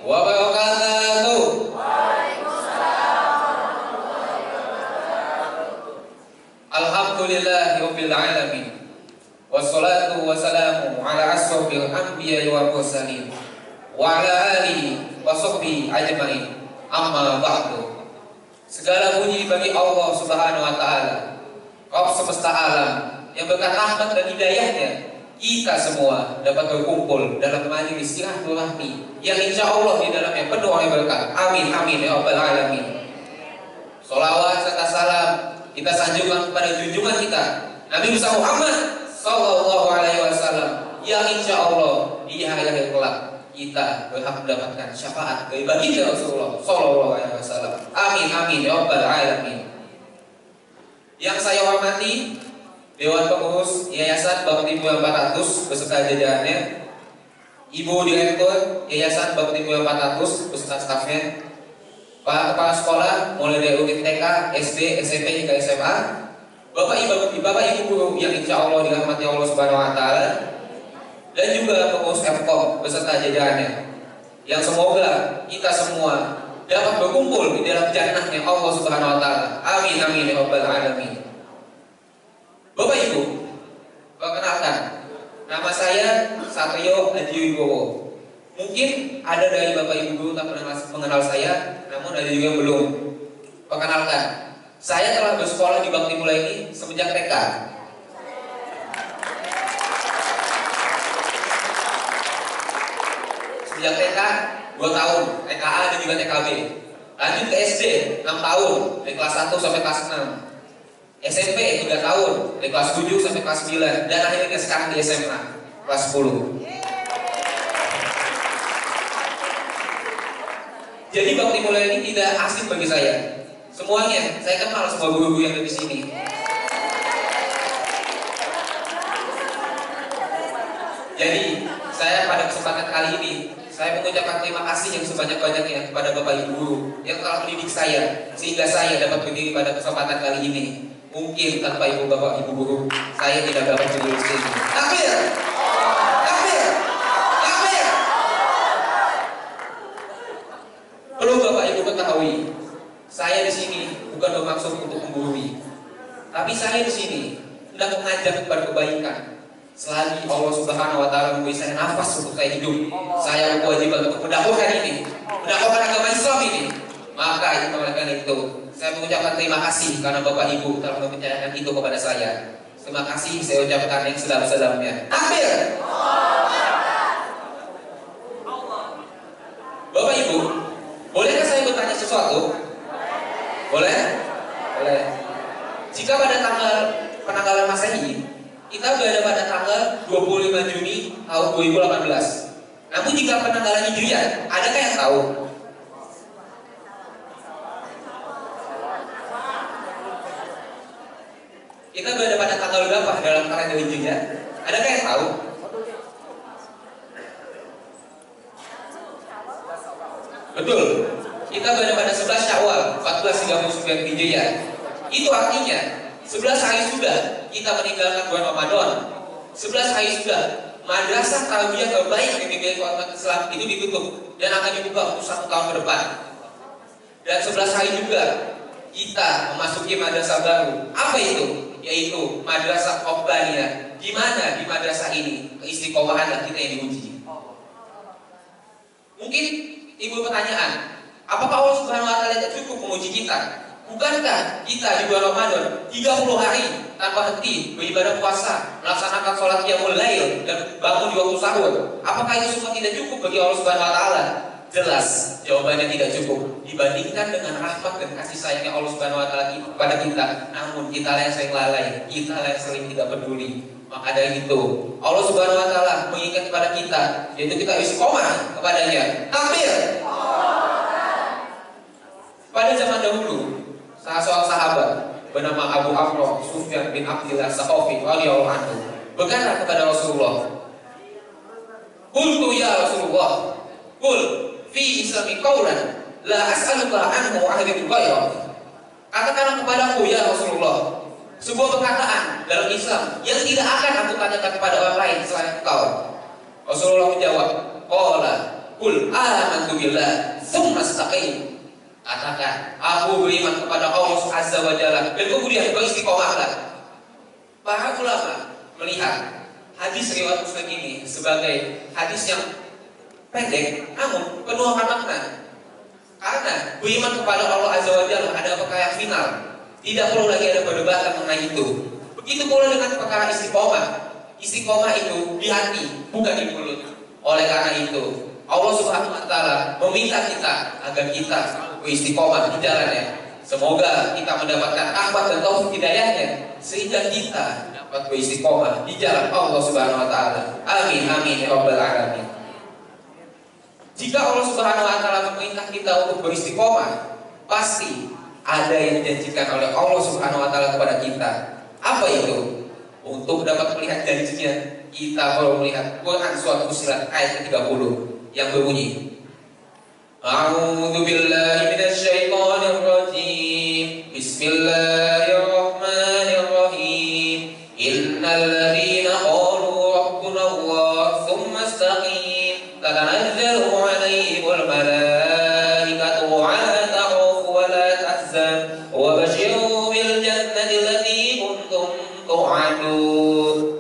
wabarakatuh. Alhamdulillahirabbil alamin. Wassalatu wassalamu ala asrofil anbiya'i wal mursalin wa ala alihi wa sahbihi ajmain. Amma ba'du. Segala puji bagi Allah Subhanahu wa taala, Rabb semesta alam, yang berkat rahmat dan hidayahnya kita semua dapat berkumpul dalam majelis silaturahmi yang insya Allah di dalamnya penuh oleh berkat. Amin amin ya rabbal alamin. Sholawat serta salam kita sanjungkan kepada junjungan kita Nabi Muhammad sallallahu alaihi wasallam yang insya Allah di hari kelak kita berhak mendapatkan syafaat dari baginda Rasulullah sallallahu alaihi wasallam. Amin amin ya rabbal alamin. Yang saya hormati Dewan Pengurus Yayasan Bakti Mulia 400 beserta jajarannya, Ibu Direktur Yayasan Bakti Mulia 400 beserta stafnya, para kepala sekolah mulai dari unit TK, SD, SMP hingga SMA, Bapak Ibu guru yang insya Allah dirahmati Allah Subhanahu wa taala, dan juga pengurus FKOM beserta jajarannya, yang semoga kita semua dapat berkumpul di dalam jannahnya Allah Subhanahu wa taala. Amin amin ya rabbal alamin. Bapak Ibu, perkenalkan, nama saya Satrio Haji Wibowo. Mungkin ada dari Bapak Ibu guru tak pernah mengenal saya, namun ada juga yang belum. Perkenalkan, saya telah bersekolah di Bakti Mulia ini semenjak TK. Sejak TK 2 tahun, TKA dan juga TKB. Lanjut ke SD 6 tahun, dari kelas 1 sampai kelas 6. SMP 3 tahun, dari kelas 7 sampai kelas 9, dan akhirnya sekarang di SMA kelas 10. Jadi Bakti Mulia ini tidak asing bagi saya. Semuanya saya kenal semua guru-guru yang ada di sini. Jadi saya pada kesempatan kali ini saya mengucapkan terima kasih yang sebanyak-banyaknya kepada Bapak Ibu guru yang telah mendidik saya sehingga saya dapat berdiri pada kesempatan kali ini. Mungkin tanpa Ibu Bapak Ibu guru saya tidak dapat berdiri di sini. Takbir! Takbir! Takbir! Perlu Bapak Ibu ketahui, saya di sini bukan bermaksud untuk menggurui, tapi saya di sini hendak mengajak kepada kebaikan. Selagi Allah Subhanahu wa taala memberi saya nafas untuk saya hidup, saya berkewajiban untuk mendakwahkan ini, mendakwahkan agama Islam ini. Maka oleh karena itu, saya mengucapkan terima kasih karena Bapak Ibu telah mempercayakan itu kepada saya. Terima kasih saya ucapkan yang sedalam-dalamnya. Takbir. Bapak Ibu, bolehkah saya bertanya sesuatu? Boleh? Boleh. Jika pada tanggal penanggalan Masehi kita berada pada tanggal 25 Juni tahun 2018. Namun jika penanggalan Hijriah, adakah yang tahu? Kita berada pada tanggal berapa dalam kalender Hijriah? Adakah yang tahu? Betul. Kita berada pada 11 Syawal 1439 Hijriah. Itu artinya 11 hari sudah kita meninggalkan bulan Ramadan. 11 hari sudah madrasah tarbiyah terbaik di negeri umat Islam itu ditutup dan akan dibuka untuk 1 tahun ke depan. Dan 11 hari juga kita memasuki madrasah baru. Apa itu? Yaitu madrasah Qobbaniyah. Di mana di madrasah ini keistiqomahan kita yang diuji. Mungkin ibu pertanyaan, apakah Allah Subhanahu wa taala tidak cukup menguji kita? Bukankah kita di bulan Ramadan 30 hari tanpa henti beribadah puasa, melaksanakan sholat qiyamul lail dan bangun di waktu sahur? Apakah itu semua tidak cukup bagi Allah Subhanahu wa taala? Jelas jawabannya tidak cukup dibandingkan dengan rahmat dan kasih sayangnya Allah Subhanahu wa taala kepada kita. Namun kita yang sering lalai, kita yang sering tidak peduli. Maka dari itu Allah Subhanahu wa taala mengingat kepada kita, yaitu kita istiqomah kepadanya. Takbir. Pada zaman dahulu salah seorang sahabat bernama Abu Amr Sufyan bin Abdillah Saqafi radhiyallahu anhu berkata kepada Rasulullah, "Qultu ya Rasulullah, qul fi islami qaulan la as'aluka anhu ahadun ghairak." Katakanlah kepadaku ya Rasulullah sebuah perkataan dalam Islam yang tidak akan aku tanyakan kepada orang lain selain engkau. Rasulullah menjawab, "Qala Qul amantu billah tsumma istaqim. Katakan, aku beriman kepada Allah Azza wa Jalla, dan kemudian beristiqomahlah. Para ulama melihat hadis riwayat Muslim ini sebagai hadis yang pendek namun penuh makna. Karena beriman kepada Allah Azza wa Jalla ada perkara final, tidak perlu lagi ada perdebatan mengenai itu. Begitu pula dengan perkara istiqomah. Istiqomah itu di hati, bukan di mulut. Oleh karena itu, Allah Subhanahu wa taala meminta kita agar kita beristiqomah di jalannya. Semoga kita mendapatkan rahmat dan taufik hidayahnya sehingga kita dapat beristiqomah di jalan Allah Subhanahu wa taala. Amin amin ya rabbal alamin. Jika Allah Subhanahu wa taala memerintah kita untuk beristiqomah, pasti ada yang dijanjikan oleh Allah Subhanahu wa taala kepada kita. Apa itu? Untuk dapat melihat janjinya, kita perlu melihat Quran surat Fussilat ayat ke-30 yang berbunyi, A'udzu billahi minasy syaithanir rajim. Bismillahirrahmanirrahim. Innal ladzina qalu rabbuna Allah tsumma istaqim tatanazzalu 'alaihimul malaikatu alla takhafu wa la tahzanu wa basyiru bil jannati allati kuntum tu'adun.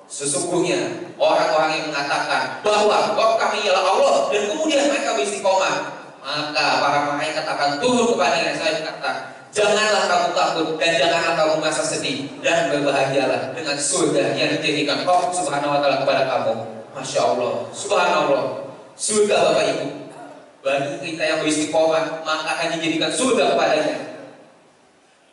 Sesungguhnya orang-orang yang mengatakan bahwa Rabb kami ialah Allah dan kemudian mereka beristiqomah, maka para malaikat akan turun kepadanya. Saya berkata, janganlah kamu takut dan janganlah kamu merasa sedih, dan berbahagialah dengan surga yang dijadikan Allah Subhanahu wa taala kepada kamu. Masya Allah, subhanallah, surga Bapak Ibu bagi kita yang beristiqomah maka akan dijadikan surga kepadanya.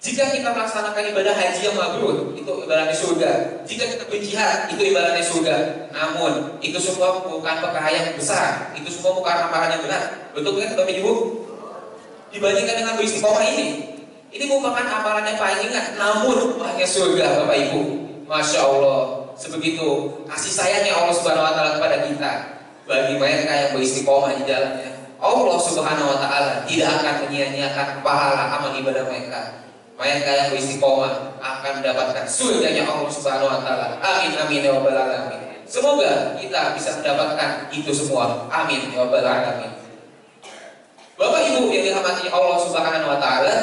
Jika kita melaksanakan ibadah haji yang mabrur, itu ibaratnya surga. Jika kita berjihad, itu ibaratnya surga. Namun, itu semua bukan perkara yang besar. Itu semua bukan amalan yang berat. Betul kan Bapak Ibu? Dibandingkan dengan beristiqomah ini merupakan amalan yang paling ringan. Namun, hanya surga Bapak Ibu. Masya Allah. Sebegitu kasih sayangnya Allah Subhanahu wa taala kepada kita. Bagi mereka yang beristiqomah di jalannya, Allah Subhanahu wa taala tidak akan menyia-nyiakan pahala amal ibadah mereka. Mereka yang beristiqomah akan mendapatkan surganya Allah Subhanahu wa taala. Amin amin ya rabbal alamin. Semoga kita bisa mendapatkan itu semua. Amin ya rabbal alamin. Bapak Ibu yang dirahmati Allah Subhanahu wa taala,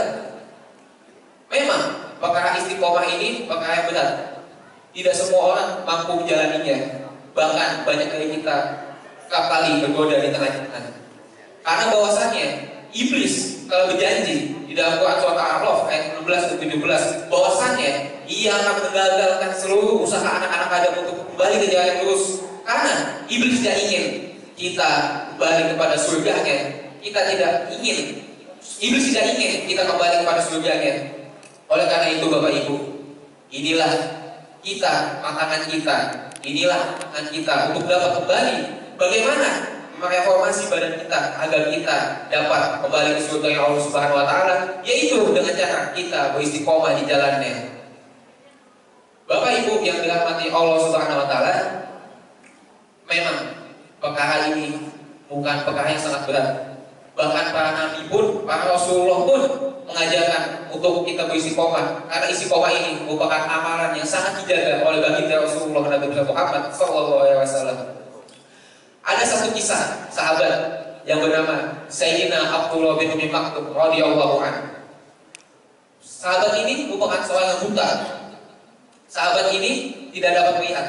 memang perkara istiqomah ini perkara yang berat. Tidak semua orang mampu menjalaninya. Bahkan banyak dari kita kerap kali bergoda di tengah jalan. Karena bahwasannya iblis kalau berjanji di dalam Quran surat Al-A'raf ayat 16 dan 17 bahwasannya ia akan menggagalkan seluruh usaha anak-anak Adam untuk kembali ke jalan yang lurus. Karena iblis tidak ingin kita kembali kepada surganya. Kita tidak ingin, iblis tidak ingin kita kembali kepada surganya. Oleh karena itu Bapak Ibu, inilah kita, tantangan kita, inilah tantangan kita untuk dapat kembali bagaimana mereformasi badan kita agar kita dapat kembali ke surga yang Allah Subhanahu wa taala, yaitu dengan cara kita beristiqomah di jalannya. Bapak Ibu yang dirahmati Allah Subhanahu wa taala, memang perkara ini bukan perkara yang sangat berat. Bahkan para nabi pun, para Rasulullah pun mengajarkan untuk kita beristiqomah, karena istiqomah ini merupakan amalan yang sangat dijaga oleh baginda Rasulullah Nabi Muhammad SAW. Ada satu kisah sahabat yang bernama Sayyidina Abdullah bin Umi Maktum radhiyallahu anhu. Sahabat ini merupakan seorang yang buta. Sahabat ini tidak dapat melihat.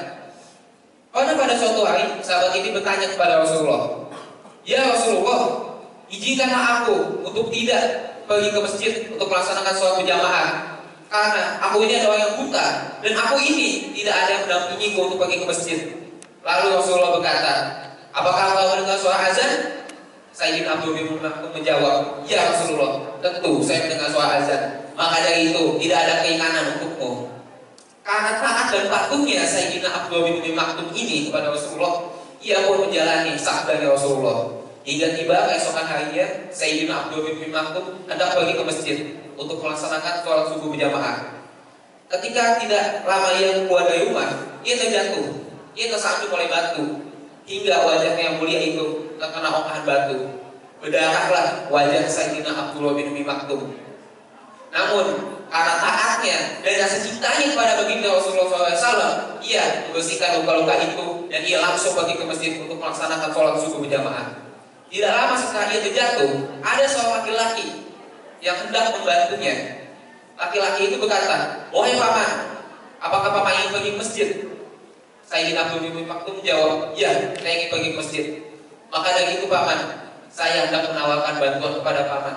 Pada suatu hari sahabat ini bertanya kepada Rasulullah, "Ya Rasulullah, izinkanlah aku untuk tidak pergi ke masjid untuk melaksanakan sholat berjamaah, karena aku ini adalah orang yang buta dan aku ini tidak ada yang mendampingiku untuk pergi ke masjid." Lalu Rasulullah berkata, "Apakah kau mendengar suara azan?" Sayyidina Abdullah bin Maktum menjawab, "Ya Rasulullah, tentu saya mendengar suara azan. Maka dari itu tidak ada keinginan untukmu." Karena taat dan patuhnya Sayyidina Abdullah bin Maktum ini kepada Rasulullah, ia pun menjalani sabda Rasulullah. Hingga tiba keesokan harinya, Sayyidina Abdullah bin Maktum hendak pergi ke masjid untuk melaksanakan sholat subuh berjamaah. Ketika tidak lama ia keluar dari rumah, ia terjatuh. Ia tersandung oleh batu hingga wajahnya yang mulia itu terkena ongkahan batu. Berdarahlah wajah Sayyidina Abdullah bin Maktum. Namun karena taatnya dan rasa cintanya kepada baginda Rasulullah SAW, ia membersihkan luka-luka itu dan ia langsung pergi ke masjid untuk melaksanakan sholat subuh berjamaah. Tidak lama setelah ia terjatuh, ada seorang laki-laki yang hendak membantunya. Laki-laki itu berkata, "Wahai paman, apakah paman ingin pergi ke masjid?" Sayyidina Abdullah bin Maktum menjawab, "Ya, saya ingin pergi ke masjid." "Maka dari itu paman, saya hendak menawarkan bantuan kepada paman.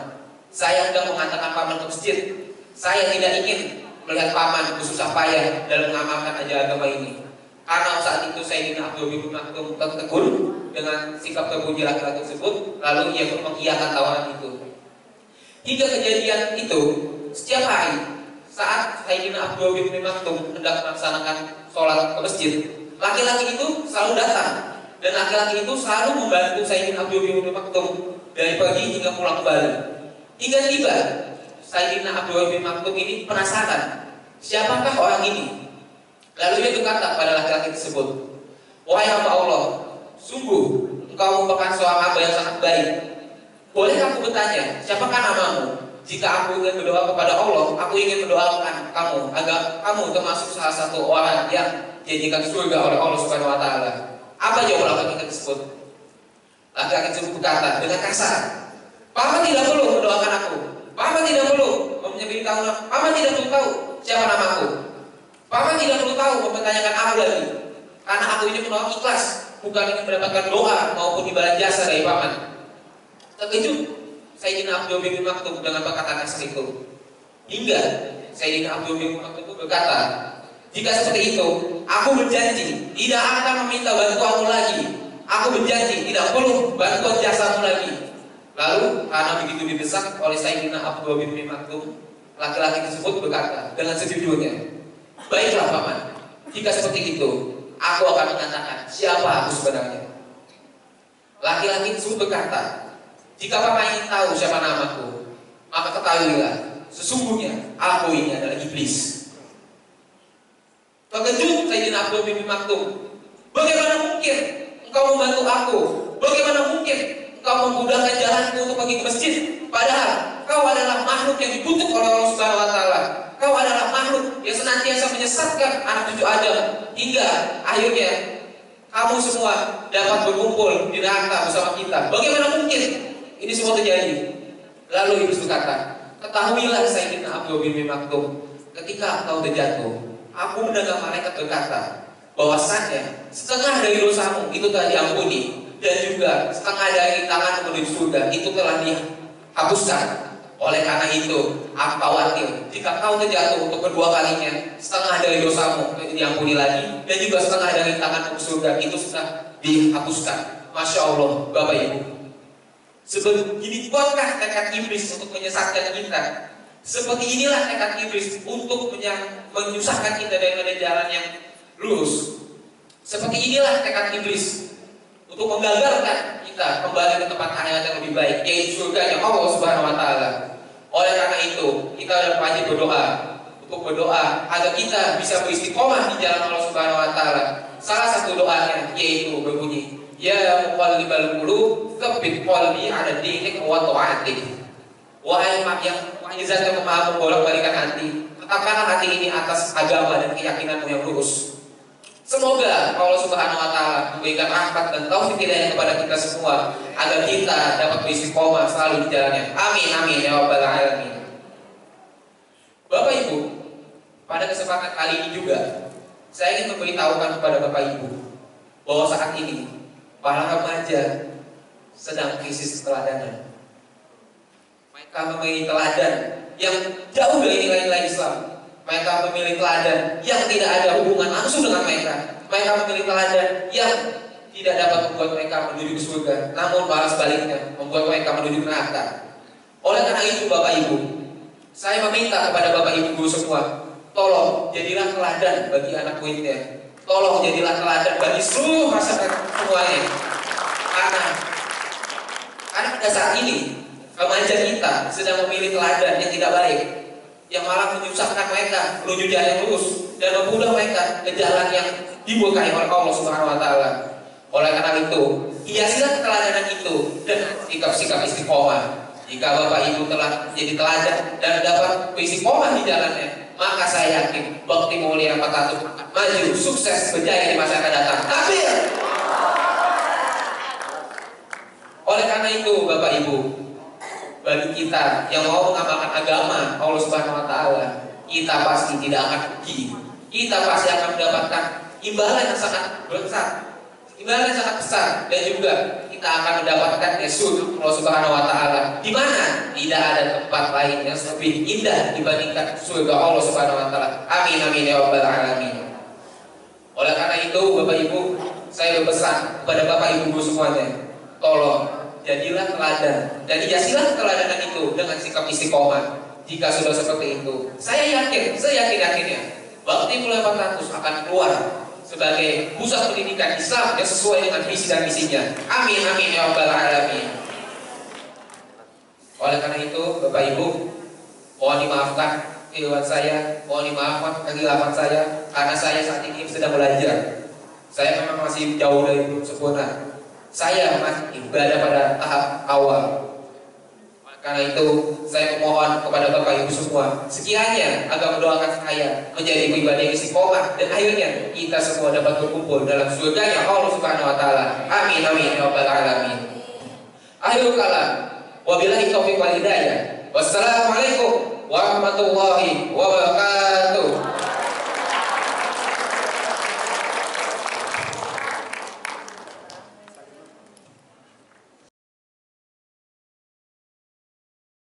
Saya hendak mengantarkan paman ke masjid. Saya tidak ingin melihat paman bersusah payah dalam mengamalkan ajaran agama ini." Karena saat itu Sayyidina Abdullah bin Maktum tertegun dengan sikap terpuji laki-laki tersebut, lalu ia pun mengiyakan tawaran itu. Hingga kejadian itu, setiap hari saat Sayyidina Abdullah bin Maktum hendak melaksanakan sholat ke masjid, laki-laki itu selalu datang dan laki-laki itu selalu membantu Sayyidina Abdullah bin Maktum dari pagi hingga pulang kembali. Hingga tiba Sayyidina Abdullah bin Maktum ini penasaran, siapakah orang ini? Lalu ia berkata pada laki-laki tersebut, "Wahai hamba Allah, sungguh engkau merupakan seorang hamba yang sangat baik. Boleh aku bertanya, siapakah namamu? Jika aku ingin berdoa kepada Allah, aku ingin mendoakan kamu agar kamu termasuk salah satu orang yang dijadikan surga oleh Allah Subhanahu wa taala." Apa jawab laki-laki tersebut? Laki-laki tersebut berkata dengan kasar, "Paman tidak perlu mendoakan aku. Paman tidak perlu memberitahu, paman tidak perlu tahu siapa namaku. Paman tidak perlu tahu mempertanyakan aku lagi. Karena aku ini menolak ikhlas, bukan ingin mendapatkan doa maupun ibadah jasa dari paman." Terkejut Sayyidina Abdullah bin Maktum dengan perkataan kasar itu. Hingga Sayyidina Abdullah bin Maktum itu berkata, "Jika seperti itu, aku berjanji tidak akan meminta bantuanmu lagi. Aku berjanji tidak perlu bantuan jasamu lagi." Lalu karena begitu didesak oleh Sayyidina Abdullah bin Maktum, laki-laki tersebut berkata dengan sejujurnya, "Baiklah paman, jika seperti itu, aku akan mengatakan siapa aku sebenarnya." Laki-laki tersebut berkata, "Jika paman ingin tahu siapa namaku, maka ketahuilah, sesungguhnya aku ini adalah iblis." Terkejut Sayyidina Abdullah bin Maktum, "Bagaimana mungkin engkau membantu aku? Bagaimana mungkin engkau memudahkan jalanku untuk pergi ke masjid? Padahal kau adalah makhluk yang dibutuh oleh Allah Subhanahu wa taala. Kau adalah makhluk yang senantiasa menyesatkan anak cucu Adam hingga akhirnya kamu semua dapat berkumpul di neraka bersama kita. Bagaimana mungkin ini semua terjadi?" Lalu iblis berkata, "Ketahuilah Sayyidina Abdullah bin Maktum, ketika engkau terjatuh, aku mendengar malaikat berkata bahwasannya setengah dari dosamu itu telah diampuni dan juga setengah dari tanganmu menuju surga itu telah dihapuskan. Oleh karena itu, aku khawatir jika kau terjatuh untuk kedua kalinya, setengah dari dosamu itu diampuni lagi dan juga setengah dari tanganmu ke surga itu sudah dihapuskan." Masya Allah, Bapak Ibu, sebegini kuatkah tekad iblis untuk menyesatkan kita? Seperti inilah tekad iblis untuk menyusahkan kita dari jalan yang lurus. Seperti inilah tekad iblis untuk menggagalkan kita kembali ke tempat akhirat yang lebih baik, yaitu surganya Allah Subhanahu wa taala. Oleh karena itu, kita wajib berdoa untuk berdoa agar kita bisa beristiqomah di jalan Allah Subhanahu wa taala. Salah satu doanya yaitu berbunyi, "Ya muqallibal qulub, tsabbit qalbi 'ala dinik wa ta'atik." Wahai yang zat yang maha membolak-balikan hati, tetapkanlah hati ini atas agama dan keyakinanmu yang lurus. Semoga Allah Subhanahu wa taala memberikan rahmat dan taufik hidayah kepada kita semua agar kita dapat beristiqomah selalu di jalannya. Amin amin ya rabbal alamin. Bapak Ibu, pada kesempatan kali ini juga saya ingin memberitahukan kepada Bapak Ibu bahwa saat ini para remaja sedang krisis keteladanan. Mereka memilih teladan yang jauh dari nilai-nilai Islam. Mereka memilih teladan yang tidak ada hubungan langsung dengan mereka. Mereka memilih teladan yang tidak dapat membuat mereka menuju ke surga, namun malah sebaliknya membuat mereka menuju ke neraka. Oleh karena itu Bapak Ibu, saya meminta kepada Bapak Ibu guru semua, tolong jadilah teladan bagi anak muridnya. Tolong jadilah teladan bagi seluruh masyarakat semuanya. Karena pada saat ini remaja kita sedang memilih teladan yang tidak baik, yang malah menyusahkan mereka menuju jalan yang lurus dan membunuh mereka ke jalan yang dimurkai oleh Allah Subhanahu wa taala. Oleh karena itu, hiasilah keteladanan itu dengan sikap-sikap istiqomah. Jika Bapak Ibu telah menjadi teladan dan dapat istiqomah di jalannya, maka saya yakin Bakti Mulia 400 akan maju, sukses, berjaya di masa akan datang. Takbir! Oleh karena itu, Bapak Ibu, bagi kita yang mau mengamalkan agama Allah Subhanahu wa taala, kita pasti tidak akan rugi. Kita pasti akan mendapatkan imbalan yang sangat besar. Imbalan yang sangat besar, dan juga kita akan mendapatkan surga Allah Subhanahu wa taala. Di mana tidak ada tempat lain yang lebih indah dibandingkan surga Allah Subhanahu wa taala. Amin amin ya rabbal alamin. Oleh karena itu, Bapak Ibu, saya berpesan kepada Bapak Ibu semuanya, tolong jadilah teladan dan hiasilah keteladanan itu dengan sikap istiqomah. Jika sudah seperti itu, saya yakinnya Bakti Mulia 400 akan keluar sebagai pusat pendidikan Islam yang sesuai dengan visi dan misinya. Amin amin ya rabbal alamin. Oleh karena itu, Bapak Ibu, mohon dimaafkan kekeliruan saya, mohon dimaafkan kehilapan saya, karena saya saat ini sedang belajar. Saya memang masih jauh dari belum sempurna. Saya masih berada pada tahap awal. Karena itu, saya memohon kepada Bapak Ibu semua, sekiranya agar mendoakan saya menjadi pribadi yang istiqomah, dan akhirnya kita semua dapat berkumpul dalam surganya Allah Subhanahu wa taala. Amin amin ya rabbal alamin. Akhirul kalam, wabillahi taufiq wal hidayah. Wassalamualaikum warahmatullahi wabarakatuh.